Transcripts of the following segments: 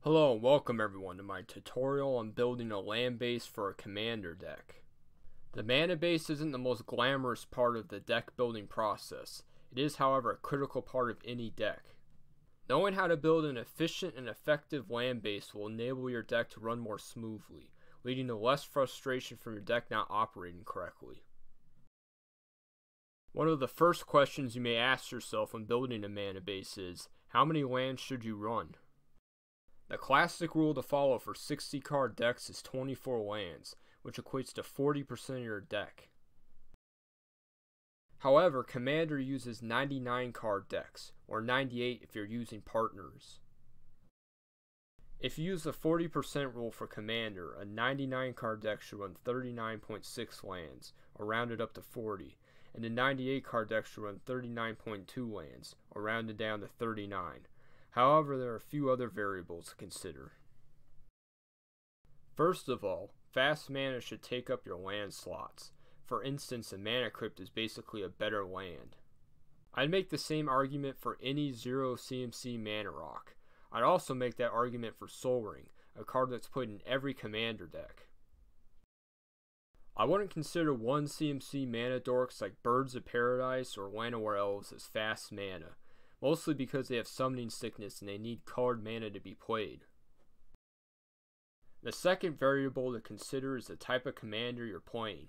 Hello and welcome everyone to my tutorial on building a land base for a commander deck. The mana base isn't the most glamorous part of the deck building process. It is, however, a critical part of any deck. Knowing how to build an efficient and effective land base will enable your deck to run more smoothly, leading to less frustration from your deck not operating correctly. One of the first questions you may ask yourself when building a mana base is, how many lands should you run? The classic rule to follow for 60 card decks is 24 lands, which equates to 40% of your deck. However, Commander uses 99 card decks, or 98 if you're using partners. If you use the 40% rule for Commander, a 99 card deck should run 39.6 lands, or rounded up to 40, and a 98 card deck should run 39.2 lands, or rounded down to 39. However, there are a few other variables to consider. First of all, fast mana should take up your land slots. For instance, a Mana Crypt is basically a better land. I'd make the same argument for any 0 CMC mana rock. I'd also make that argument for Sol Ring, a card that's put in every commander deck. I wouldn't consider 1 CMC mana dorks like Birds of Paradise or Llanowar Elves as fast mana, mostly because they have summoning sickness and they need card mana to be played. The second variable to consider is the type of commander you're playing.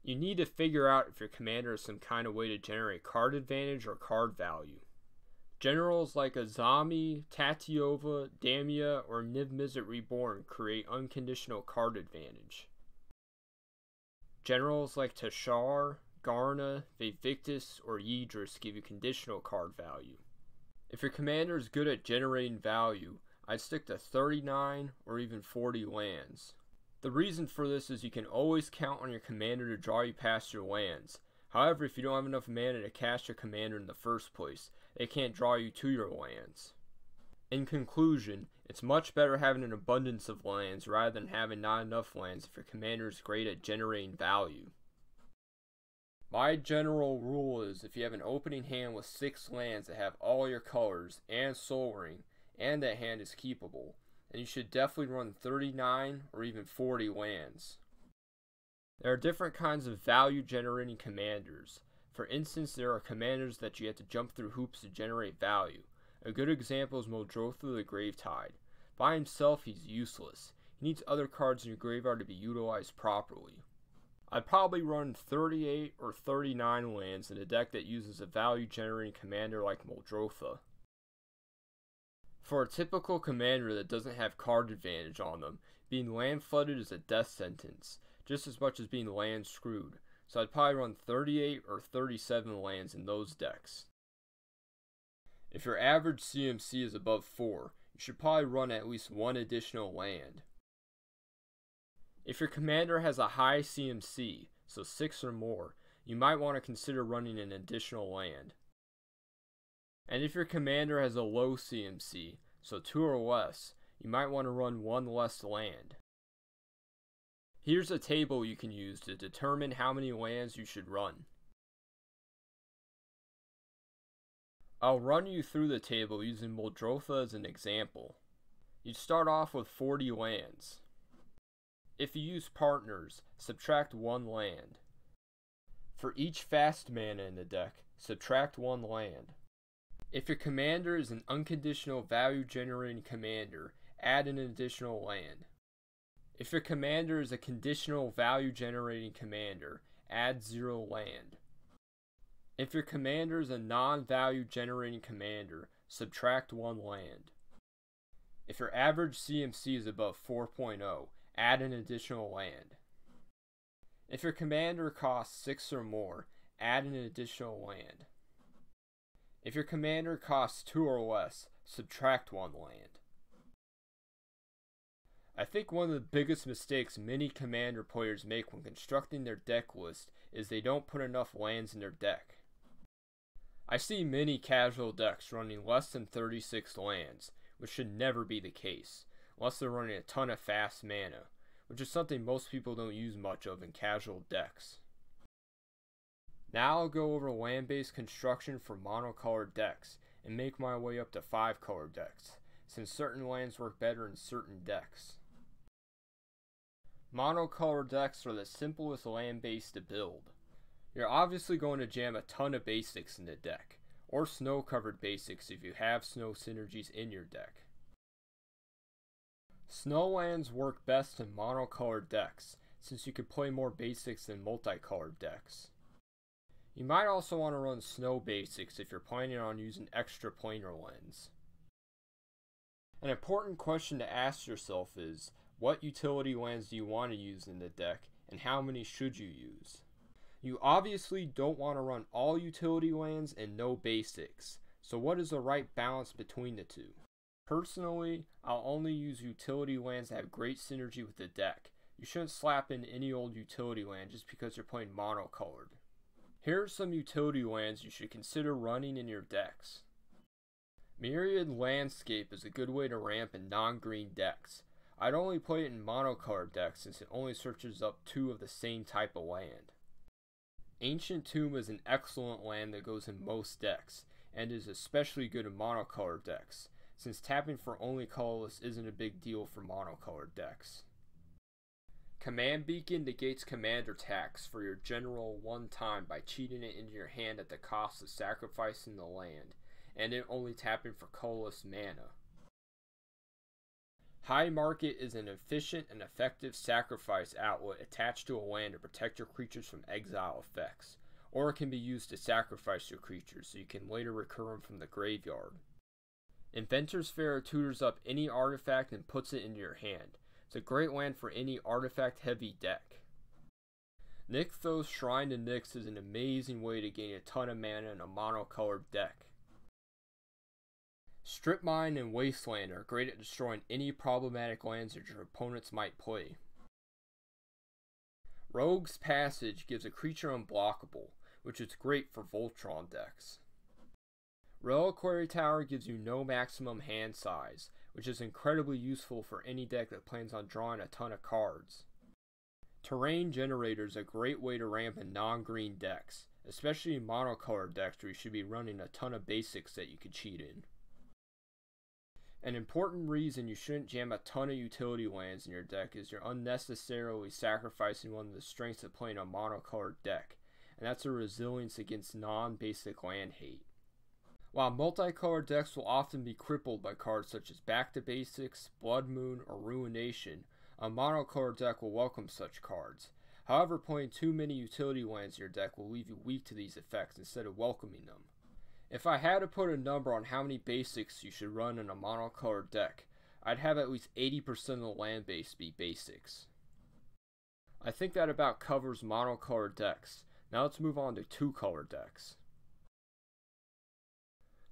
You need to figure out if your commander has some kind of way to generate card advantage or card value. Generals like Azami, Tatyova, Damia, or Niv-Mizzet Reborn create unconditional card advantage. Generals like Tashar, Garna, Vivictus, or Yidris give you conditional card value. If your commander is good at generating value, I'd stick to 39 or even 40 lands. The reason for this is you can always count on your commander to draw you past your lands. However, if you don't have enough mana to cast your commander in the first place, they can't draw you to your lands. In conclusion, it's much better having an abundance of lands rather than having not enough lands if your commander is great at generating value. My general rule is if you have an opening hand with 6 lands that have all your colors and Sol Ring, and that hand is keepable, then you should definitely run 39 or even 40 lands. There are different kinds of value generating commanders. For instance, there are commanders that you have to jump through hoops to generate value. A good example is Muldrotha the Gravetide. By himself, he's useless. He needs other cards in your graveyard to be utilized properly. I'd probably run 38 or 39 lands in a deck that uses a value generating commander like Muldrotha. For a typical commander that doesn't have card advantage on them, being land flooded is a death sentence, just as much as being land screwed, so I'd probably run 38 or 37 lands in those decks. If your average CMC is above 4, you should probably run at least 1 additional land. If your commander has a high CMC, so 6 or more, you might want to consider running an additional land. And if your commander has a low CMC, so 2 or less, you might want to run 1 less land. Here's a table you can use to determine how many lands you should run. I'll run you through the table using Muldrotha as an example. You'd start off with 40 lands. If you use partners, subtract 1 land. For each fast mana in the deck, subtract 1 land. If your commander is an unconditional value generating commander, add an additional land. If your commander is a conditional value generating commander, add 0 land. If your commander is a non-value generating commander, subtract 1 land. If your average CMC is above 4.0, add an additional land. If your commander costs 6 or more, add an additional land. If your commander costs 2 or less, subtract 1 land. I think one of the biggest mistakes many commander players make when constructing their deck list is they don't put enough lands in their deck. I see many casual decks running less than 36 lands, which should never be the case, unless they're running a ton of fast mana, which is something most people don't use much of in casual decks. Now I'll go over land-based construction for monocolored decks, and make my way up to 5-color decks. since certain lands work better in certain decks. Monocolor decks are the simplest land base to build. You're obviously going to jam a ton of basics in the deck, or snow covered basics if you have snow synergies in your deck. Snow lands work best in monocolored decks, since you can play more basics than multicolored decks. You might also want to run snow basics if you're planning on using extra planar lands. An important question to ask yourself is, what utility lands do you want to use in the deck, and how many should you use? You obviously don't want to run all utility lands and no basics, so what is the right balance between the two? Personally, I'll only use utility lands that have great synergy with the deck. You shouldn't slap in any old utility land just because you're playing monocolored. Here are some utility lands you should consider running in your decks. Myriad Landscape is a good way to ramp in non-green decks. I'd only play it in monocolored decks since it only searches up 2 of the same type of land. Ancient Tomb is an excellent land that goes in most decks, and is especially good in monocolored decks, since tapping for only colorless isn't a big deal for monocolored decks. Command Beacon negates commander tax for your general one time by cheating it into your hand at the cost of sacrificing the land, and it only tapping for colorless mana. Highmarket is an efficient and effective sacrifice outlet attached to a land to protect your creatures from exile effects, or it can be used to sacrifice your creatures so you can later recur them from the graveyard. Inventor's Fair tutors up any artifact and puts it into your hand. It's a great land for any artifact heavy deck. Nykthos Shrine to Nyx is an amazing way to gain a ton of mana in a monocolored deck. Strip Mine and Wasteland are great at destroying any problematic lands that your opponents might play. Rogue's Passage gives a creature unblockable, which is great for Voltron decks. Reliquary Tower gives you no maximum hand size, which is incredibly useful for any deck that plans on drawing a ton of cards. Terrain Generator is a great way to ramp in non-green decks, especially in monocolored decks where you should be running a ton of basics that you could cheat in. An important reason you shouldn't jam a ton of utility lands in your deck is you're unnecessarily sacrificing one of the strengths of playing a monocolored deck, and that's a resilience against non-basic land hate. While multicolored decks will often be crippled by cards such as Back to Basics, Blood Moon, or Ruination, a monocolored deck will welcome such cards. However, playing too many utility lands in your deck will leave you weak to these effects instead of welcoming them. If I had to put a number on how many basics you should run in a monocolored deck, I'd have at least 80% of the land base be basics. I think that about covers monocolored decks. Now let's move on to two-color decks.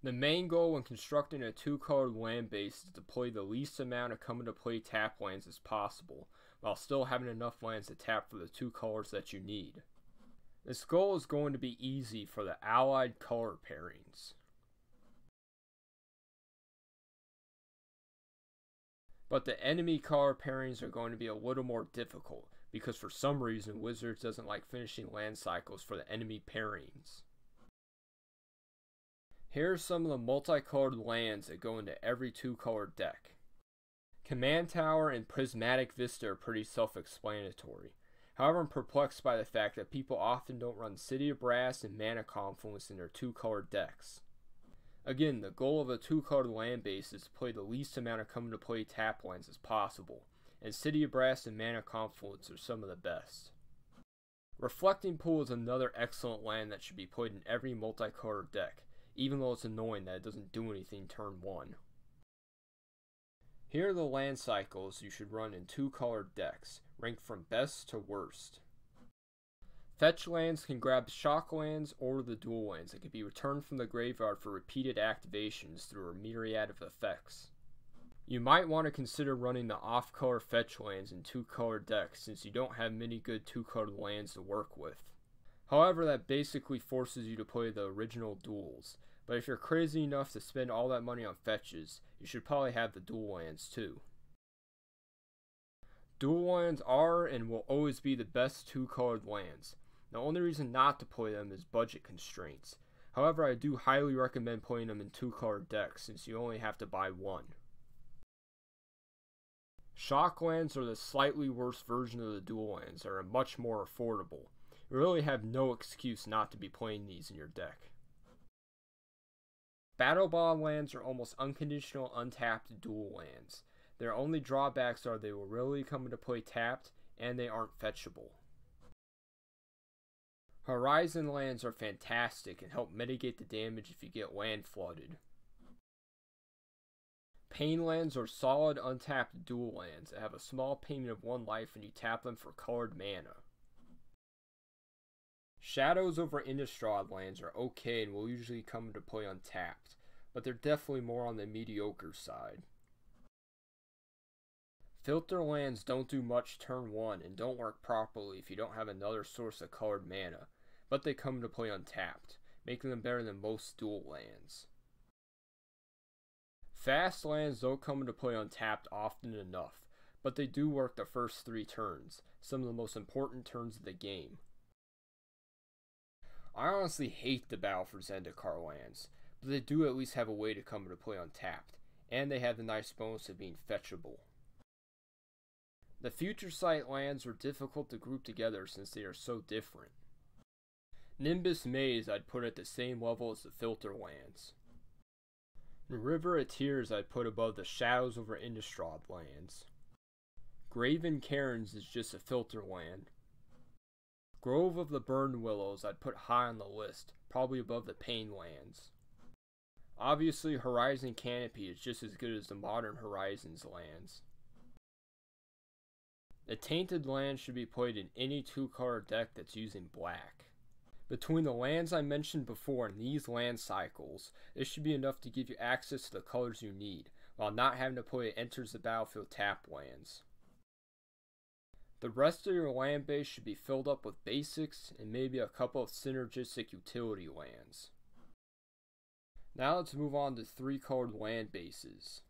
The main goal when constructing a two-colored land base is to play the least amount of come into play tap lands as possible, while still having enough lands to tap for the 2 colors that you need. This goal is going to be easy for the allied color pairings. But the enemy color pairings are going to be a little more difficult, because for some reason Wizards doesn't like finishing land cycles for the enemy pairings. Here are some of the multicolored lands that go into every 2-colored deck. Command Tower and Prismatic Vista are pretty self-explanatory. However, I'm perplexed by the fact that people often don't run City of Brass and Mana Confluence in their 2-colored decks. Again, the goal of a 2-colored land base is to play the least amount of come into play tap lands as possible, and City of Brass and Mana Confluence are some of the best. Reflecting Pool is another excellent land that should be played in every multicolored deck, even though it's annoying that it doesn't do anything turn 1. Here are the land cycles you should run in 2-colored decks, ranked from best to worst. Fetch lands can grab shock lands or the dual lands that can be returned from the graveyard for repeated activations through a myriad of effects. You might want to consider running the off-color fetch lands in 2-colored decks since you don't have many good 2-colored lands to work with. However, that basically forces you to play the original duels, but if you're crazy enough to spend all that money on fetches, you should probably have the dual lands too. Dual lands are and will always be the best 2-colored lands. The only reason not to play them is budget constraints. However, I do highly recommend playing them in 2-colored decks since you only have to buy one. Shock lands are the slightly worse version of the dual lands that are much more affordable. You really have no excuse not to be playing these in your deck. Battle Bond lands are almost unconditional untapped dual lands. Their only drawbacks are they will rarely come into play tapped, and they aren't fetchable. Horizon lands are fantastic and help mitigate the damage if you get land flooded. Pain lands are solid untapped dual lands that have a small payment of 1 life when you tap them for colored mana. Shadows over Innistrad lands are okay and will usually come into play untapped, but they're definitely more on the mediocre side. Filter lands don't do much turn 1 and don't work properly if you don't have another source of colored mana, but they come into play untapped, making them better than most dual lands. Fast lands don't come into play untapped often enough, but they do work the first 3 turns, some of the most important turns of the game. I honestly hate the Battle for Zendikar lands, but they do at least have a way to come into play untapped, and they have the nice bonus of being fetchable. The Future Sight lands are difficult to group together since they are so different. Nimbus Maze I'd put at the same level as the Filter lands. River of Tears I'd put above the Shadows over Innistrad lands. Graven Cairns is just a filter land. Grove of the Burned Willows I'd put high on the list, probably above the Pain lands. Obviously Horizon Canopy is just as good as the modern Horizons lands. The Tainted Land should be played in any 2-color deck that's using black. Between the lands I mentioned before and these land cycles, this should be enough to give you access to the colors you need, while not having to play Enters the Battlefield tap lands. The rest of your land base should be filled up with basics and maybe a couple of synergistic utility lands. Now let's move on to 3-colored land bases.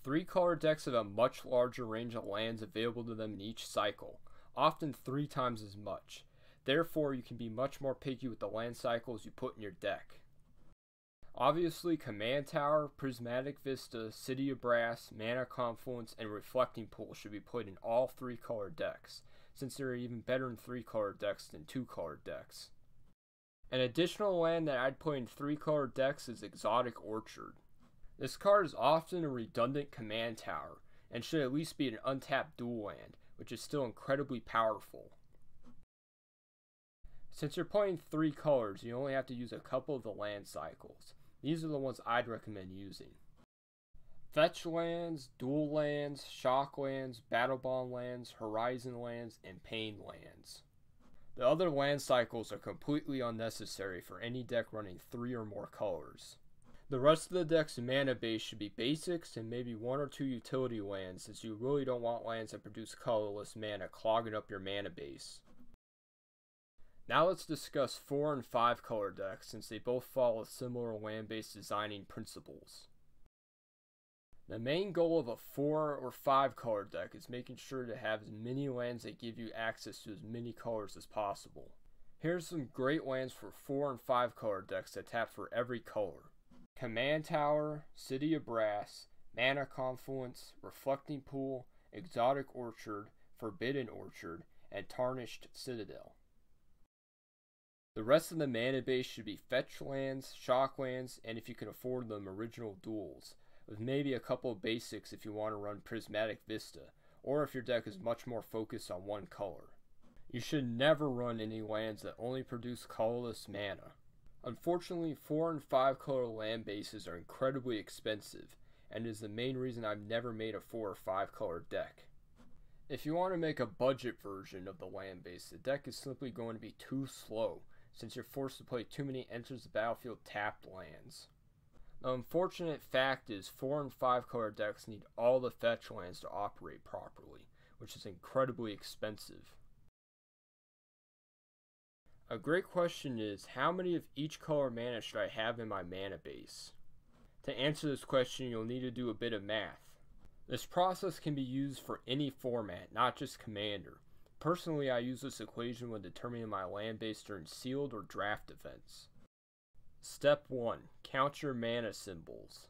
3-color decks have a much larger range of lands available to them in each cycle, often 3 times as much. Therefore, you can be much more picky with the land cycles you put in your deck. Obviously, Command Tower, Prismatic Vista, City of Brass, Mana Confluence, and Reflecting Pool should be played in all 3-color decks, since they are even better in 3-color decks than 2-color decks. An additional land that I'd play in 3-color decks is Exotic Orchard. This card is often a redundant Command Tower, and should at least be an untapped dual land, which is still incredibly powerful. Since you're playing 3 colors, you only have to use a couple of the land cycles. These are the ones I'd recommend using. Fetch lands, dual lands, shock lands, battle bond lands, horizon lands, and pain lands. The other land cycles are completely unnecessary for any deck running 3 or more colors. The rest of the deck's mana base should be basics and maybe 1 or 2 utility lands, since you really don't want lands that produce colorless mana clogging up your mana base. Now let's discuss 4 and 5 color decks, since they both follow similar land-based designing principles. The main goal of a 4 or 5 color deck is making sure to have as many lands that give you access to as many colors as possible. Here's some great lands for 4 and 5 color decks that tap for every color. Command Tower, City of Brass, Mana Confluence, Reflecting Pool, Exotic Orchard, Forbidden Orchard, and Tarnished Citadel. The rest of the mana base should be fetch lands, shock lands, and if you can afford them, original duels, with maybe a couple of basics if you want to run Prismatic Vista, or if your deck is much more focused on one color. You should never run any lands that only produce colorless mana. Unfortunately, 4 and 5 color land bases are incredibly expensive, and is the main reason I've never made a 4 or 5 color deck. If you want to make a budget version of the land base, the deck is simply going to be too slow, since you're forced to play too many Enters the Battlefield tapped lands. The unfortunate fact is 4 and 5 color decks need all the fetch lands to operate properly, which is incredibly expensive. A great question is, how many of each color mana should I have in my mana base? To answer this question, you'll need to do a bit of math. This process can be used for any format, not just Commander. Personally, I use this equation when determining my land base during sealed or draft events. Step 1. Count your mana symbols.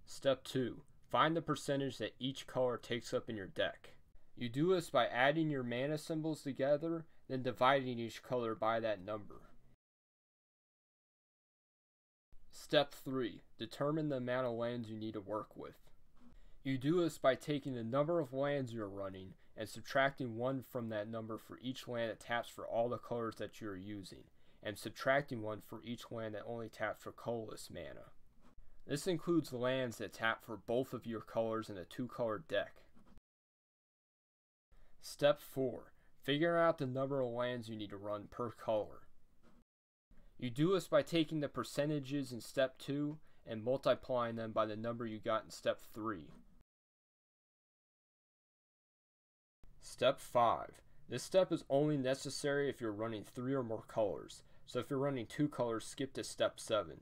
Step 2. Find the percentage that each color takes up in your deck. You do this by adding your mana symbols together, then dividing each color by that number. Step 3. Determine the amount of lands you need to work with. You do this by taking the number of lands you are running and subtracting 1 from that number for each land that taps for all the colors that you are using, and subtracting 1 for each land that only taps for colorless mana. This includes lands that tap for both of your colors in a 2-color deck. Step 4. Figure out the number of lands you need to run per color. You do this by taking the percentages in Step 2 and multiplying them by the number you got in Step 3. Step 5. This step is only necessary if you're running 3 or more colors, so if you're running 2 colors, skip to Step 7.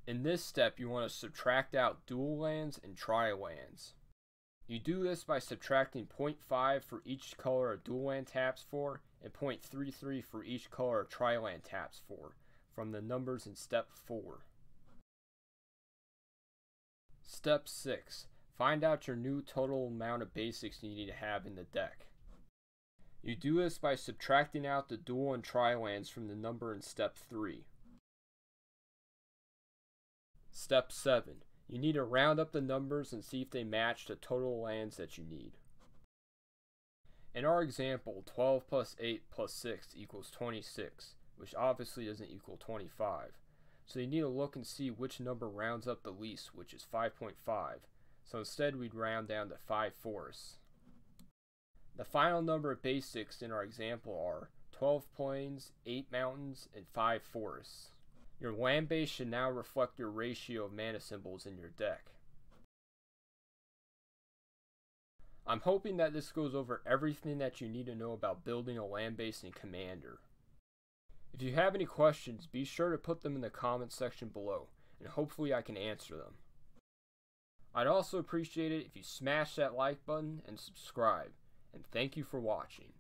In this step, you want to subtract out dual lands and tri-lands. You do this by subtracting 0.5 for each color a dual land taps for, and 0.33 for each color a tri-land taps for, from the numbers in Step 4. Step 6. Find out your new total amount of basics you need to have in the deck. You do this by subtracting out the dual and tri-lands from the number in Step 3. Step 7. You need to round up the numbers and see if they match the total lands that you need. In our example, 12 plus 8 plus 6 equals 26, which obviously doesn't equal 25. So you need to look and see which number rounds up the least, which is 5.5. So instead we'd round down to 5/4. The final number of basics in our example are 12 plains, 8 mountains, and 5 forests. Your land base should now reflect your ratio of mana symbols in your deck. I'm hoping that this goes over everything that you need to know about building a land base in Commander. If you have any questions, be sure to put them in the comments section below, and hopefully I can answer them. I'd also appreciate it if you smash that like button and subscribe, and thank you for watching.